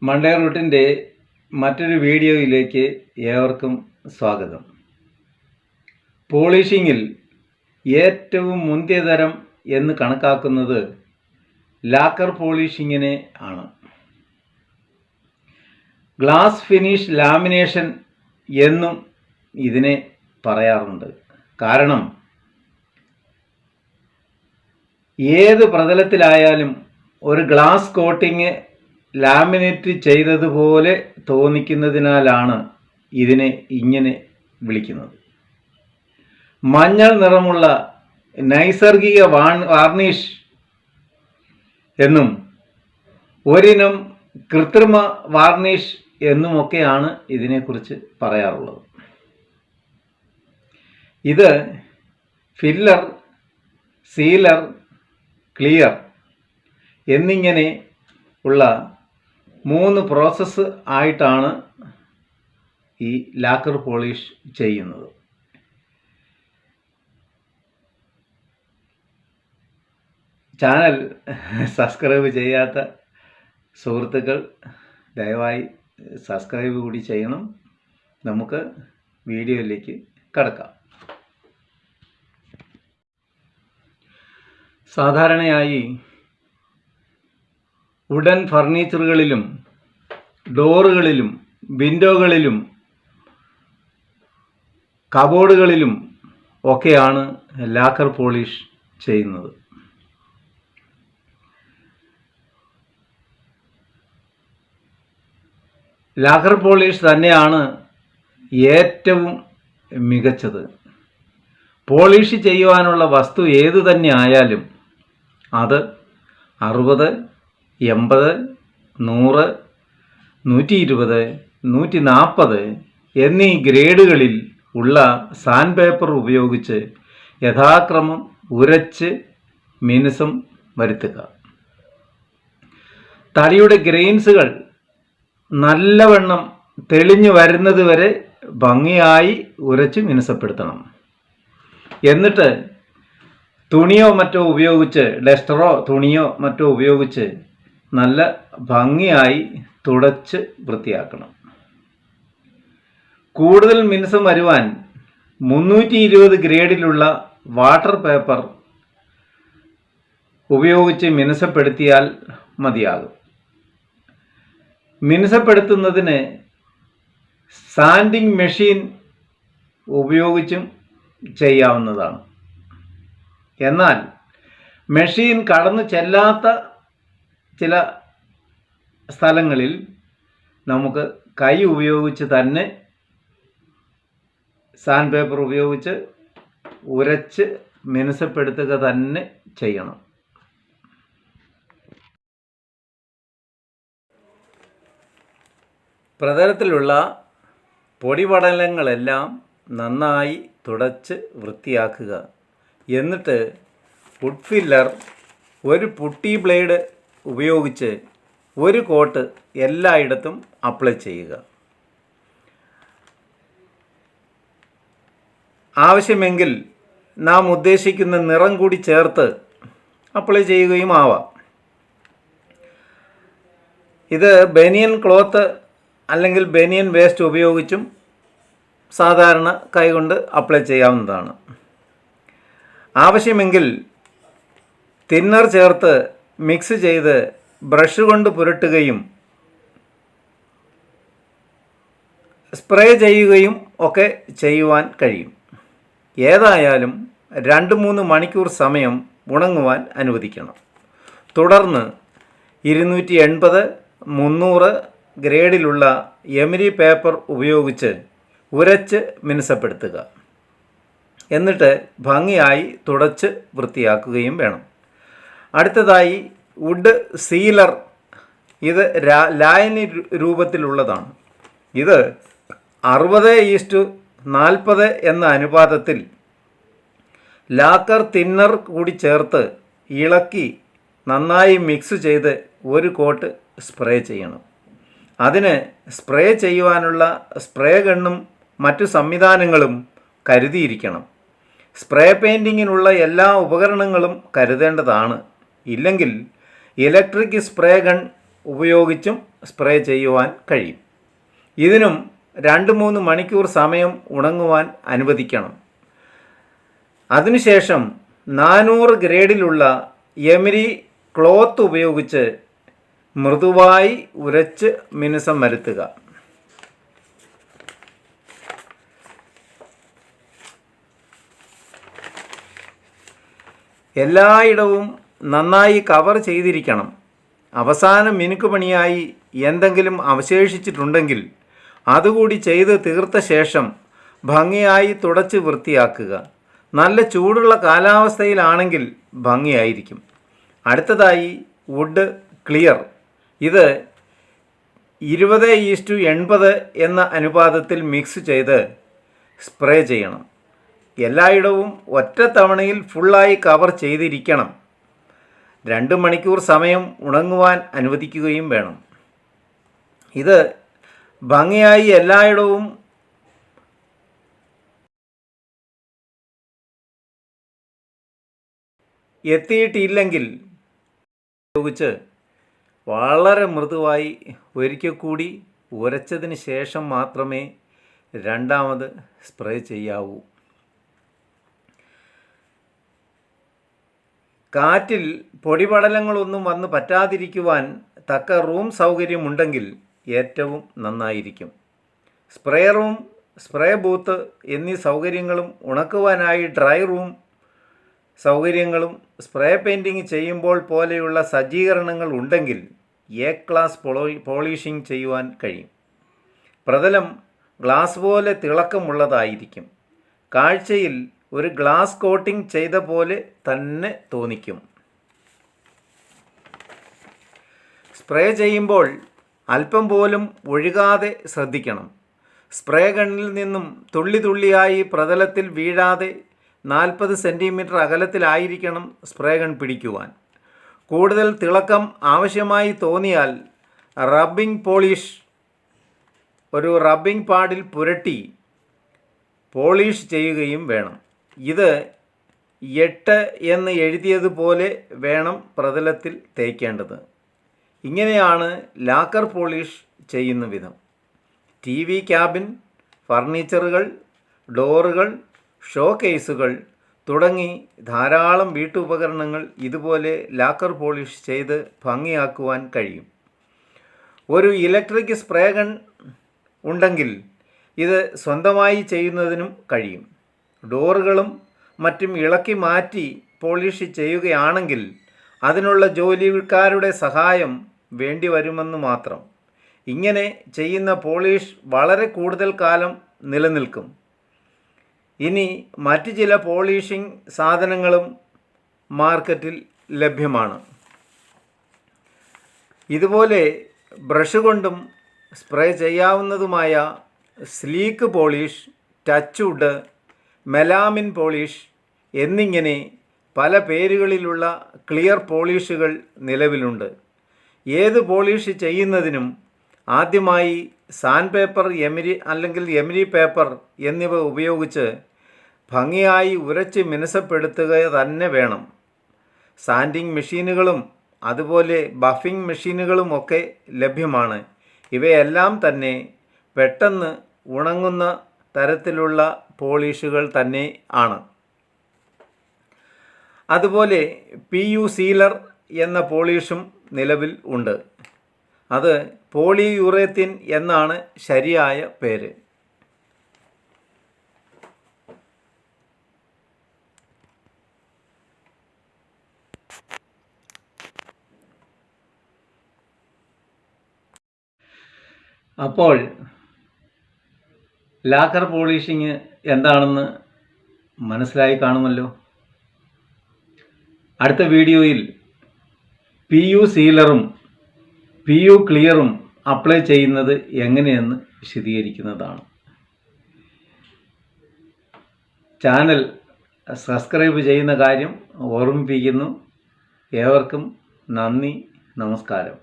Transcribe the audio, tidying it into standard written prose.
Monday റൂട്ടിൻ്റെ മറ്റൊരു വീഡിയോയിലേക്ക് ഏവർക്കും സ്വാഗതം. പോളിഷിങ്ങിൽ ഏറ്റവും മുന്തിയ തരം എന്ന് കണക്കാക്കുന്നത് ലാക്കർ പോളിഷിങ്ങിനെ ആണ്. ഗ്ലാസ് ഫിനിഷ് ലാമിനേഷൻ എന്നും ഇതിനെ പറയാറുണ്ട്. കാരണം ഏത് പ്രതലത്തിലായാലും ഒരു ഗ്ലാസ് കോട്ടിങ് ലാമിനേറ്റ് ചെയ്തതുപോലെ തോന്നിക്കുന്നതിനാലാണ് ഇതിനെ ഇങ്ങനെ വിളിക്കുന്നത്. മഞ്ഞൾ നിറമുള്ള നൈസർഗിക വാർണിഷ് എന്നും ഒരിനം കൃത്രിമ വാർണിഷ് എന്നുമൊക്കെയാണ് ഇതിനെക്കുറിച്ച് പറയാറുള്ളത്. ഇത് ഫില്ലർ, സീലർ, ക്ലിയർ എന്നിങ്ങനെ ഉള്ള 3 പ്രോസസ്സ് ആയിട്ടാണ് ഈ ലാക്കർ പോളിഷ് ചെയ്യുന്നത്. ചാനൽ സബ്സ്ക്രൈബ് ചെയ്യാത്ത സുഹൃത്തുക്കൾ ദയവായി സബ്സ്ക്രൈബ് കൂടി ചെയ്യണം. നമുക്ക് വീഡിയോയിലേക്ക് കടക്കാം. സാധാരണയായി വുഡൻ ഫർണിച്ചറുകളിലും ഡോറുകളിലും വിൻഡോകളിലും കബോർഡുകളിലും ഒക്കെയാണ് ലാക്കർ പോളിഷ് ചെയ്യുന്നത്. ലാക്കർ പോളിഷ് തന്നെയാണ് ഏറ്റവും മികച്ചത്. പോളിഷ് ചെയ്യുവാനുള്ള വസ്തു ഏതു തന്നെ ആയാലും അത് 60, 80, 100, 120, 140 എന്നീ ഗ്രേഡുകളിൽ ഉള്ള സാൻഡ് പേപ്പർ ഉപയോഗിച്ച് യഥാക്രമം ഉരച്ച് മിനുസം വരുത്തുക. തടിയുടെ ഗ്രെയിൻസുകൾ നല്ലവണ്ണം തെളിഞ്ഞു വരുന്നത് വരെ ഭംഗിയായി ഉരച്ച് മിനുസപ്പെടുത്തണം. എന്നിട്ട് തുണിയോ മറ്റോ ഉപയോഗിച്ച്, ഡസ്റ്ററോ തുണിയോ മറ്റോ ഉപയോഗിച്ച് നല്ല ഭംഗിയായി തുടച്ച് വൃത്തിയാക്കണം. കൂടുതൽ മിനുസം വരുവാൻ 320 ഗ്രേഡിലുള്ള വാട്ടർ പേപ്പർ ഉപയോഗിച്ച് മിനുസപ്പെടുത്തിയാൽ മതിയാകും. മിനുസപ്പെടുത്തുന്നതിന് സാൻഡിങ് മെഷീൻ ഉപയോഗിച്ചും ചെയ്യാവുന്നതാണ്. എന്നാൽ മെഷീൻ കടന്നു ചെല്ലാത്ത ചില സ്ഥലങ്ങളിൽ നമുക്ക് കൈ ഉപയോഗിച്ച് തന്നെ സാൻഡ് പേപ്പർ ഉപയോഗിച്ച് ഉരച്ച് മിനുസപ്പെടുത്തുക തന്നെ ചെയ്യണം. പ്രതലത്തിലുള്ള പൊടിപടലങ്ങളെല്ലാം നന്നായി തുടച്ച് വൃത്തിയാക്കുക. എന്നിട്ട് വുഡ് ഫില്ലർ ഒരു പുട്ടി ബ്ലേഡ് ഉപയോഗിച്ച് ഒരു കോട്ട് എല്ലായിടത്തും അപ്ലൈ ചെയ്യുക. ആവശ്യമെങ്കിൽ നാം ഉദ്ദേശിക്കുന്ന നിറം കൂടി ചേർത്ത് അപ്ലൈ ചെയ്യുകയും ആവാം. ഇത് ബനിയൻ ക്ലോത്ത് അല്ലെങ്കിൽ ബനിയൻ വേസ്റ്റ് ഉപയോഗിച്ചും സാധാരണ കൈകൊണ്ട് അപ്ലൈ ചെയ്യാവുന്നതാണ്. ആവശ്യമെങ്കിൽ തിന്നർ ചേർത്ത് മിക്സ് ചെയ്ത് ബ്രഷ് കൊണ്ട് പുരട്ടുകയും സ്പ്രേ ചെയ്യുകയും ഒക്കെ ചെയ്യുവാൻ കഴിയും. ഏതായാലും 2-3 മണിക്കൂർ സമയം ഉണങ്ങുവാൻ അനുവദിക്കണം. തുടർന്ന് 280, 300 ഗ്രേഡിലുള്ള എമിരി പേപ്പർ ഉപയോഗിച്ച് ഉരച്ച് മിനുസപ്പെടുത്തുക. എന്നിട്ട് ഭംഗിയായി തുടച്ച് വൃത്തിയാക്കുകയും വേണം. അടുത്തതായി വുഡ് സീലർ. ഇത് ലായനി രൂപത്തിലുള്ളതാണ്. ഇത് 60:40 എന്ന അനുപാതത്തിൽ ലാക്കർ തിന്നർ കൂടി ചേർത്ത് ഇളക്കി നന്നായി മിക്സ് ചെയ്ത് ഒരു കോട്ട് സ്പ്രേ ചെയ്യണം. അതിന് സ്പ്രേ ചെയ്യുവാനുള്ള സ്പ്രേ ഗണ്ണും മറ്റു സംവിധാനങ്ങളും കരുതിയിരിക്കണം. സ്പ്രേ പെയിൻറ്റിങ്ങിനുള്ള എല്ലാ ഉപകരണങ്ങളും കരുതേണ്ടതാണ്. ഇല്ലെങ്കിൽ ഇലക്ട്രിക് സ്പ്രേ ഗൺ ഉപയോഗിച്ചും സ്പ്രേ ചെയ്യുവാൻ കഴിയും. ഇതിനും 2-3 മണിക്കൂർ സമയം ഉണങ്ങുവാൻ അനുവദിക്കണം. അതിനുശേഷം 400 ഗ്രേഡിലുള്ള എമിരി ക്ലോത്ത് ഉപയോഗിച്ച് മൃദുവായി ഉരച്ച് മിനുസം വരുത്തുക. എല്ലായിടവും നന്നായി കവർ ചെയ്തിരിക്കണം. അവസാന മിനുക്കുപണിയായി എന്തെങ്കിലും അവശേഷിച്ചിട്ടുണ്ടെങ്കിൽ അതുകൂടി ചെയ്ത് തീർത്ത ശേഷം ഭംഗിയായി തുടച്ച് വൃത്തിയാക്കുക. നല്ല ചൂടുള്ള കാലാവസ്ഥയിലാണെങ്കിൽ ഭംഗിയായിരിക്കും. അടുത്തതായി വുഡ് ക്ലിയർ. ഇത് 20:80 എന്ന അനുപാതത്തിൽ മിക്സ് ചെയ്ത് സ്പ്രേ ചെയ്യണം. എല്ലായിടവും ഒറ്റത്തവണയിൽ ഫുള്ളായി കവർ ചെയ്തിരിക്കണം. 2 മണിക്കൂർ സമയം ഉണങ്ങുവാൻ അനുവദിക്കുകയും വേണം. ഇത് ഭംഗിയായി എല്ലായിടവും എത്തിയിട്ടില്ലെങ്കിൽ ഉപയോഗിച്ച് വളരെ മൃദുവായി ഒരിക്കൽ കൂടി ഉരച്ചതിന് ശേഷം മാത്രമേ രണ്ടാമത് സ്പ്രേ ചെയ്യാവൂ. കാറ്റിൽ പൊടിപടലങ്ങളൊന്നും വന്ന് പറ്റാതിരിക്കുവാൻ തക്ക റൂം സൗകര്യമുണ്ടെങ്കിൽ ഏറ്റവും നന്നായിരിക്കും. സ്പ്രേ റൂം, സ്പ്രേ ബൂത്ത് എന്നീ സൗകര്യങ്ങളും ഉണക്കുവാനായി ഡ്രൈ റൂം സൗകര്യങ്ങളും സ്പ്രേ പെയിൻറ്റിങ് ചെയ്യുമ്പോൾ പോലെയുള്ള സജ്ജീകരണങ്ങൾ ഉണ്ടെങ്കിൽ എ ക്ലാസ് പോളിഷിംഗ് ചെയ്യുവാൻ കഴിയും. പ്രതലം ഗ്ലാസ് പോലെ തിളക്കമുള്ളതായിരിക്കും. കാഴ്ചയിൽ ഒരു ഗ്ലാസ് കോട്ടിംഗ് ചെയ്ത പോലെ തന്നെ തോന്നിക്കും. സ്പ്രേ ചെയ്യുമ്പോൾ അല്പം പോലും ഒഴുകാതെ ശ്രദ്ധിക്കണം. സ്പ്രേ ഗണ്ണിൽ നിന്നും തുള്ളി തുള്ളിയായി പ്രതലത്തിൽ വീഴാതെ 40 സെൻറ്റിമീറ്റർ അകലത്തിലായിരിക്കണം സ്പ്രേ ഗൺ പിടിക്കുവാൻ. കൂടുതൽ തിളക്കം ആവശ്യമായി തോന്നിയാൽ ഒരു റബ്ബിംഗ് പാഡിൽ പുരട്ടി പോളിഷ് ചെയ്യുകയും വേണം. ഇത് 8 എന്ന് എഴുതിയതുപോലെ വേണം പ്രതലത്തിൽ തേക്കേണ്ടത്. ഇങ്ങനെയാണ് ലാക്കർ പോളിഷ് ചെയ്യുന്ന വിധം. TV ക്യാബിൻ, ഫർണിച്ചറുകൾ, ഡോറുകൾ, ഷോ കേസുകൾ തുടങ്ങി ധാരാളം വീട്ടുപകരണങ്ങൾ ഇതുപോലെ ലാക്കർ പോളിഷ് ചെയ്ത് ഭംഗിയാക്കുവാൻ കഴിയും. ഒരു ഇലക്ട്രിക് സ്പ്രേ ഗൺ ഉണ്ടെങ്കിൽ ഇത് സ്വന്തമായി ചെയ്യുന്നതിനും കഴിയും. ഡോറുകളും മറ്റും ഇളക്കി മാറ്റി പോളിഷ് ചെയ്യുകയാണെങ്കിൽ അതിനുള്ള ജോലിക്കാരുടെ സഹായം വേണ്ടി വരുമെന്ന് മാത്രം. ഇങ്ങനെ ചെയ്യുന്ന പോളിഷ് വളരെ കൂടുതൽ കാലം നിലനിൽക്കും. ഇനി മറ്റ് ചില പോളിഷിംഗ് സാധനങ്ങളും മാർക്കറ്റിൽ ലഭ്യമാണ്. ഇതുപോലെ ബ്രഷ് കൊണ്ടും സ്പ്രേ ചെയ്യാവുന്നതുമായ sleek polish, touch wood, melamine polish എന്നിങ്ങനെ പല പേരുകളിലുള്ള ക്ലിയർ പോളിഷുകൾ നിലവിലുണ്ട്. ഏത് പോളിഷ് ചെയ്യുന്നതിനും ആദ്യമായി സാൻഡ് പേപ്പർ, എമിരി പേപ്പർ എന്നിവ ഉപയോഗിച്ച് ഭംഗിയായി ഉരച്ച് മിനുസപ്പെടുത്തുക തന്നെ വേണം. സാൻഡിങ് മെഷീനുകളും അതുപോലെ ബഫിംഗ് മെഷീനുകളും ഒക്കെ ലഭ്യമാണ്. ഇവയെല്ലാം തന്നെ പെട്ടെന്ന് ഉണങ്ങുന്ന തരത്തിലുള്ള പോളിഷുകൾ തന്നെ ആണ്. അതുപോലെ PU സീലർ എന്ന പോളിഷും നിലവിൽ ഉണ്ട്. അത് പോളിയൂറേത്തിൻ എന്നാണ് ശരിയായ പേര്. അപ്പോൾ ലാക്കർ പോളിഷിങ് എന്താണെന്ന് മനസ്സിലായി കാണുമല്ലോ. അടുത്ത വീഡിയോയിൽ PU സീലറും PU ക്ലിയറും അപ്ലൈ ചെയ്യുന്നത് എങ്ങനെയെന്ന് വിശദീകരിക്കുന്നതാണ്. ചാനൽ സബ്സ്ക്രൈബ് ചെയ്യുന്ന കാര്യം ഓർമ്മിപ്പിക്കുന്നു. ഏവർക്കും നന്ദി, നമസ്കാരം.